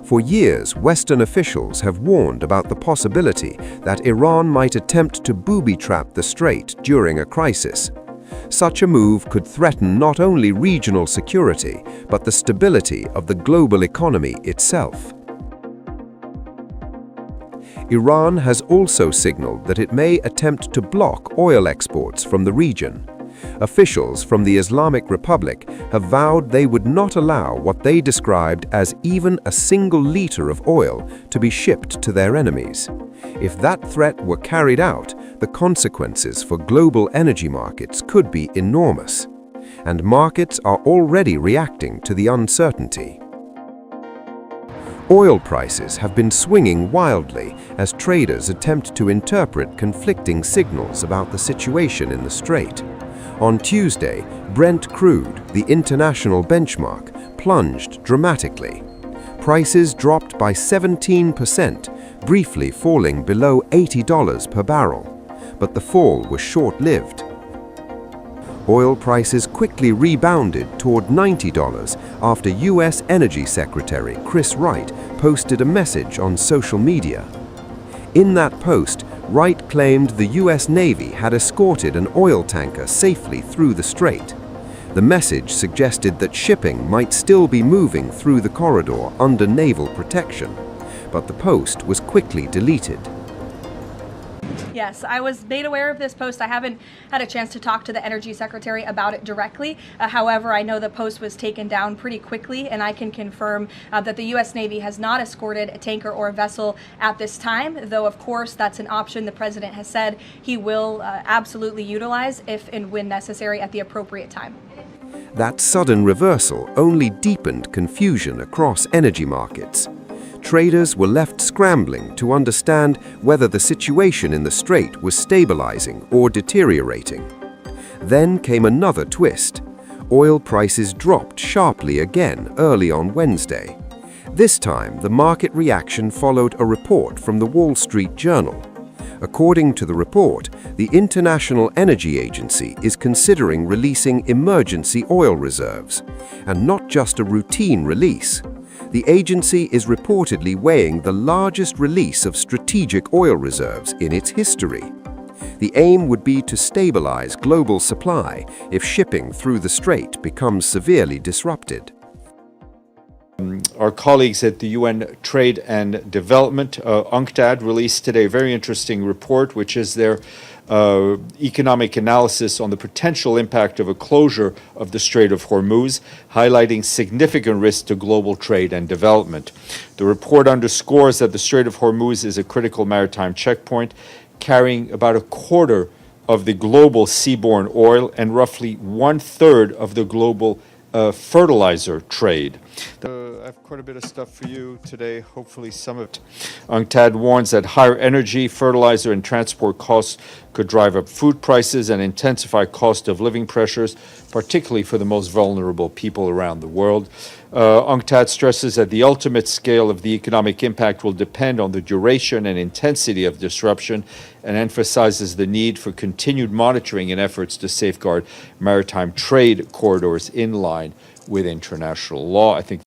For years, Western officials have warned about the possibility that Iran might attempt to booby-trap the strait during a crisis. Such a move could threaten not only regional security, but the stability of the global economy itself. Iran has also signaled that it may attempt to block oil exports from the region. Officials from the Islamic Republic have vowed they would not allow what they described as even a single liter of oil to be shipped to their enemies. If that threat were carried out, the consequences for global energy markets could be enormous. And markets are already reacting to the uncertainty. Oil prices have been swinging wildly as traders attempt to interpret conflicting signals about the situation in the strait. On Tuesday, Brent crude, the international benchmark, plunged dramatically. Prices dropped by 17%, briefly falling below $80 per barrel. But the fall was short-lived. Oil prices quickly rebounded toward $90 after U.S. Energy Secretary Chris Wright posted a message on social media. In that post, Wright claimed the U.S. Navy had escorted an oil tanker safely through the strait. The message suggested that shipping might still be moving through the corridor under naval protection, but the post was quickly deleted. Yes, I was made aware of this post. I haven't had a chance to talk to the Energy Secretary about it directly. However, I know the post was taken down pretty quickly, and I can confirm that the U.S. Navy has not escorted a tanker or a vessel at this time, though, of course, that's an option the President has said he will absolutely utilize if and when necessary at the appropriate time. That sudden reversal only deepened confusion across energy markets. Traders were left scrambling to understand whether the situation in the strait was stabilizing or deteriorating. Then came another twist. Oil prices dropped sharply again early on Wednesday. This time, the market reaction followed a report from the Wall Street Journal. According to the report, the International Energy Agency is considering releasing emergency oil reserves, and not just a routine release. The agency is reportedly weighing the largest release of strategic oil reserves in its history. The aim would be to stabilize global supply if shipping through the strait becomes severely disrupted. Our colleagues at the UN Trade and Development, UNCTAD, released today a very interesting report, which is their economic analysis on the potential impact of a closure of the Strait of Hormuz, highlighting significant risks to global trade and development. The report underscores that the Strait of Hormuz is a critical maritime checkpoint, carrying about a quarter of the global seaborne oil and roughly 1/3 of the global fertilizer trade. I have quite a bit of stuff for you today, hopefully some of it. UNCTAD warns that higher energy, fertilizer, and transport costs could drive up food prices and intensify cost of living pressures, particularly for the most vulnerable people around the world. UNCTAD stresses that the ultimate scale of the economic impact will depend on the duration and intensity of disruption, and emphasizes the need for continued monitoring and efforts to safeguard maritime trade corridors in line with international law. I think